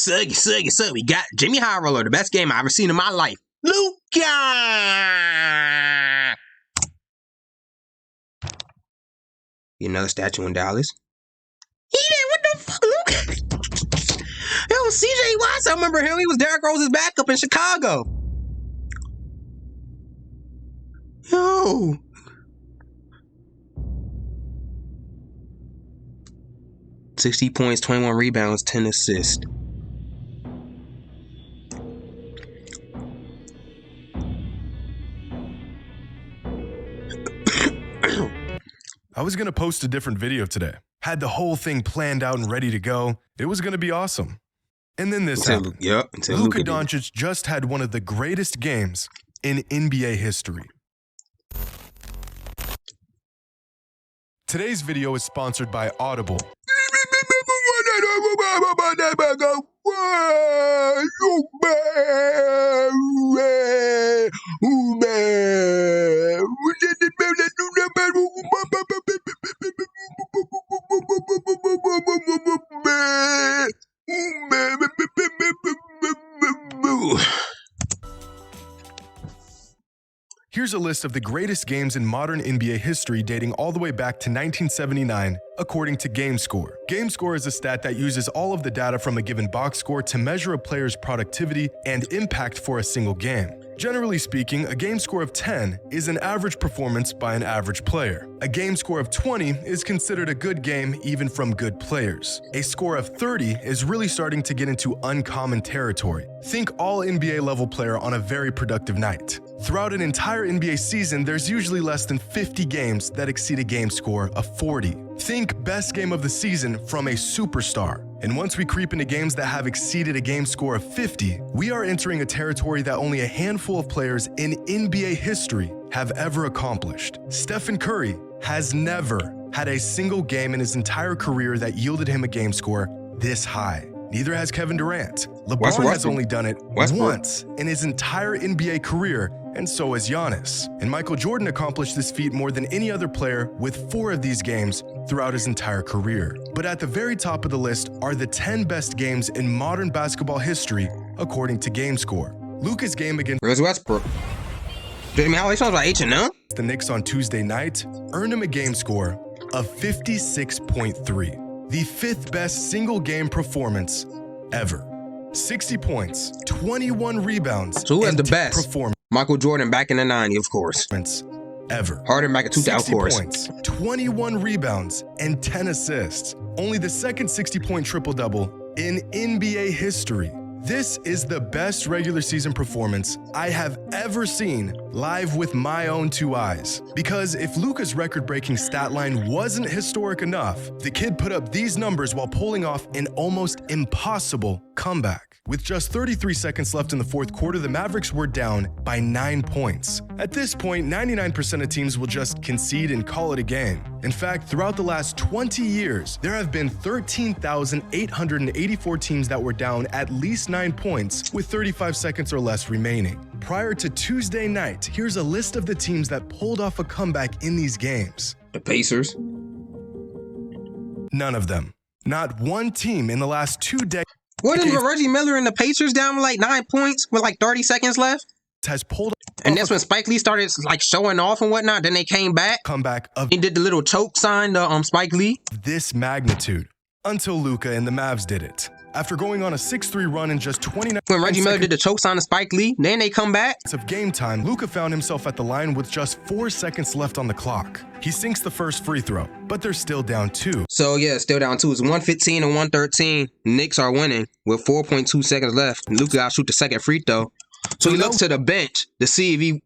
Suggy. We got Jimmy High Roller, the best game I've ever seen in my life. Luka! Another statue in Dallas. He did, what the fuck, Luka? It was CJ Watts. I remember him. He was Derrick Rose's backup in Chicago. Yo. $60 points, 21 rebounds, 10 assists. I was going to post a different video today. Had the whole thing planned out and ready to go. It was going to be awesome. And then this happened. Luka Doncic just had one of the greatest games in NBA history. Today's video is sponsored by Audible. Here's a list of the greatest games in modern NBA history dating all the way back to 1979, according to GameScore. GameScore is a stat that uses all of the data from a given box score to measure a player's productivity and impact for a single game. Generally speaking, a game score of 10 is an average performance by an average player. A game score of 20 is considered a good game even from good players. A score of 30 is really starting to get into uncommon territory. Think all NBA level player on a very productive night. Throughout an entire NBA season, there's usually less than 50 games that exceed a game score of 40. Think best game of the season from a superstar. And once we creep into games that have exceeded a game score of 50, we are entering a territory that only a handful of players in NBA history have ever accomplished. Stephen Curry has never had a single game in his entire career that yielded him a game score this high. Neither has Kevin Durant. LeBron has only done it once in his entire NBA career, and so has Giannis. And Michael Jordan accomplished this feat more than any other player with 4 of these games throughout his entire career. But at the very top of the list are the 10 best games in modern basketball history, according to GameScore. Luka's game against Westbrook. How many songs about H&M? The Knicks on Tuesday night earned him a game score of 56.3, the 5th best single game performance ever. 60 points, 21 rebounds. So who has the best? Michael Jordan back in the 90s, of course. Ever. Harden back in 2000, of course. 60 points, 21 rebounds, and 10 assists. Only the second 60-point triple-double in NBA history. This is the best regular season performance I have ever seen live with my own 2 eyes. Because if Luka's record-breaking stat line wasn't historic enough, the kid put up these numbers while pulling off an almost impossible comeback. With just 33 seconds left in the 4th quarter, the Mavericks were down by 9 points. At this point, 99% of teams will just concede and call it a game. In fact, throughout the last 20 years, there have been 13,884 teams that were down at least 9 points with 35 seconds or less remaining. Prior to Tuesday night, here's a list of the teams that pulled off a comeback in these games. The Pacers. None of them. Not one team in the last 2 decades. Wasn't Reggie Miller and the Pacers down with like 9 points with like 30 seconds left? Has pulled and that's when Spike Lee started like showing off and whatnot. Then they came back. Comeback of he did the little choke sign to Spike Lee. This magnitude until Luka and the Mavs did it. After going on a 6-3 run in just 29 when Reggie Miller did the choke sign to Spike Lee, then they come back. Of game time, Luka found himself at the line with just 4 seconds left on the clock. He sinks the first free throw, but they're still down 2. So yeah, still down 2. It's 115 and 113. Knicks are winning with 4.2 seconds left. Luka got to shoot the second free throw. So he looks to the bench to see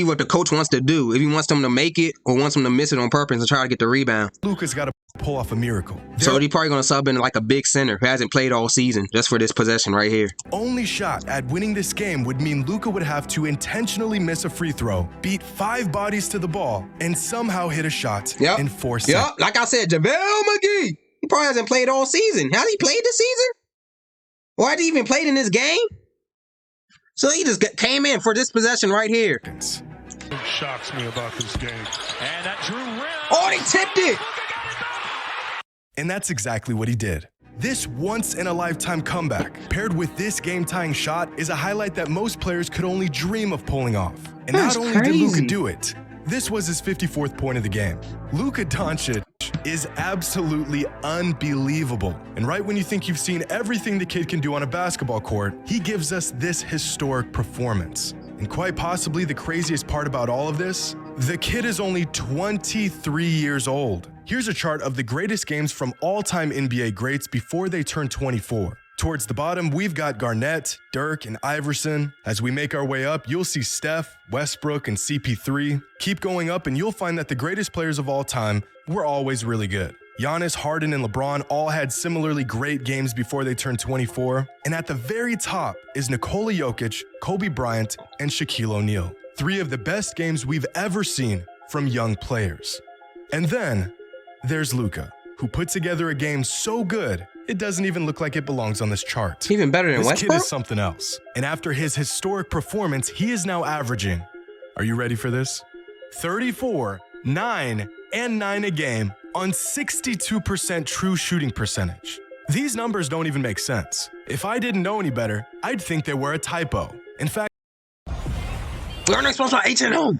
what the coach wants to do. If he wants them to make it or wants them to miss it on purpose and try to get the rebound. Luka's got to pull off a miracle. So he's probably going to sub in like a big center who hasn't played all season just for this possession right here. Only shot at winning this game would mean Luka would have to intentionally miss a free throw, beat 5 bodies to the ball, and somehow hit a shot in 4 seconds. Yep, like I said, JaVale McGee. He probably hasn't played all season. Has he played this season? Or has he even played in this game? So he just came in for this possession right here. What shocks me about this game. And that Drew rim. Oh, they tipped it. And that's exactly what he did. This once-in-a-lifetime comeback, paired with this game-tying shot, is a highlight that most players could only dream of pulling off. And That's not only did Luka crazy. do it, this was his 54th point of the game. Luka Doncic is absolutely unbelievable. And right when you think you've seen everything the kid can do on a basketball court, he gives us this historic performance. And quite possibly the craziest part about all of this, the kid is only 23 years old. Here's a chart of the greatest games from all-time NBA greats before they turn 24. Towards the bottom, we've got Garnett, Dirk, and Iverson. As we make our way up, you'll see Steph, Westbrook, and CP3. Keep going up and you'll find that the greatest players of all time were always really good. Giannis, Harden, and LeBron all had similarly great games before they turned 24. And at the very top is Nikola Jokic, Kobe Bryant, and Shaquille O'Neal. 3 of the best games we've ever seen from young players. And then there's Luka, who put together a game so good, it doesn't even look like it belongs on this chart. Even better than This Westbrook? kid is something else. And after his historic performance, he is now averaging, are you ready for this? 34, 9, and 9 a game on 62% true shooting percentage. These numbers don't even make sense. If I didn't know any better, I'd think they were a typo. In fact, We are not supposed to H&M.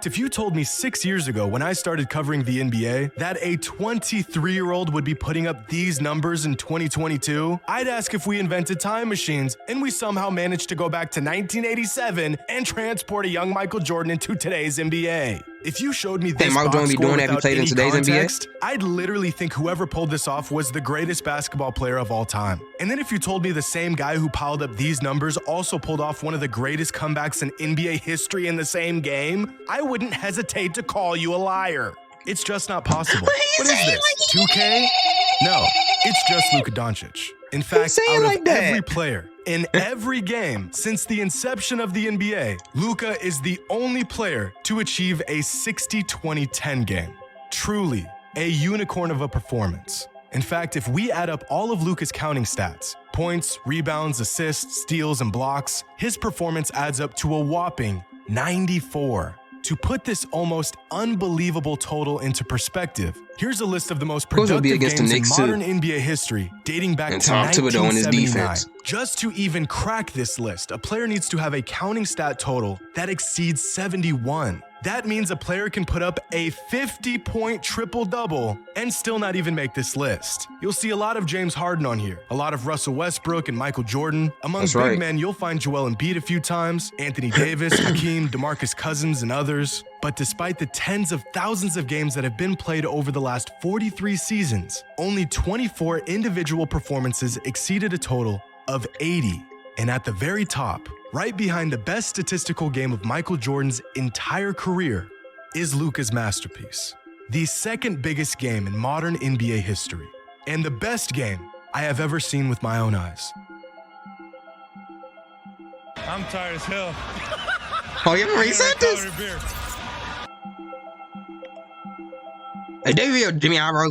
if you told me 6 years ago when I started covering the NBA that a 23-year-old would be putting up these numbers in 2022, I'd ask if we invented time machines and we somehow managed to go back to 1987 and transport a young Michael Jordan into today's NBA. If you showed me this Michael box Jordan be score doing that if he without played in any today's NBA? context, I'd literally think whoever pulled this off was the greatest basketball player of all time. And then if you told me the same guy who piled up these numbers also pulled off one of the greatest comebacks in NBA history in the same game, I wouldn't hesitate to call you a liar. It's just not possible. What is this, 2K? No, it's just Luka Doncic. In fact, say it out of like that. every player, in every game since the inception of the NBA, Luka is the only player to achieve a 60-20-10 game. Truly, a unicorn of a performance. In fact, if we add up all of Luka's counting stats, points, rebounds, assists, steals, and blocks, his performance adds up to a whopping 94. To put this almost unbelievable total into perspective, here's a list of the most Those would be productive against the games in Knicks, too. modern NBA history, dating back And to Tom Thibodeau and his 1979. defense. Just to even crack this list, a player needs to have a counting stat total that exceeds 71. That means a player can put up a 50-point triple-double and still not even make this list. You'll see a lot of James Harden on here, a lot of Russell Westbrook and Michael Jordan. Among That's big right. men, you'll find Joel Embiid a few times, Anthony Davis, Hakeem, DeMarcus Cousins, and others. But despite the tens of thousands of games that have been played over the last 43 seasons, only 24 individual performances exceeded a total of 80. And at the very top, right behind the best statistical game of Michael Jordan's entire career, is Luka's masterpiece. The second biggest game in modern NBA history, and the best game I have ever seen with my own eyes. I'm tired as hell. Oh, you already said this? Beer. Hey, Davey or Jimmy Iro?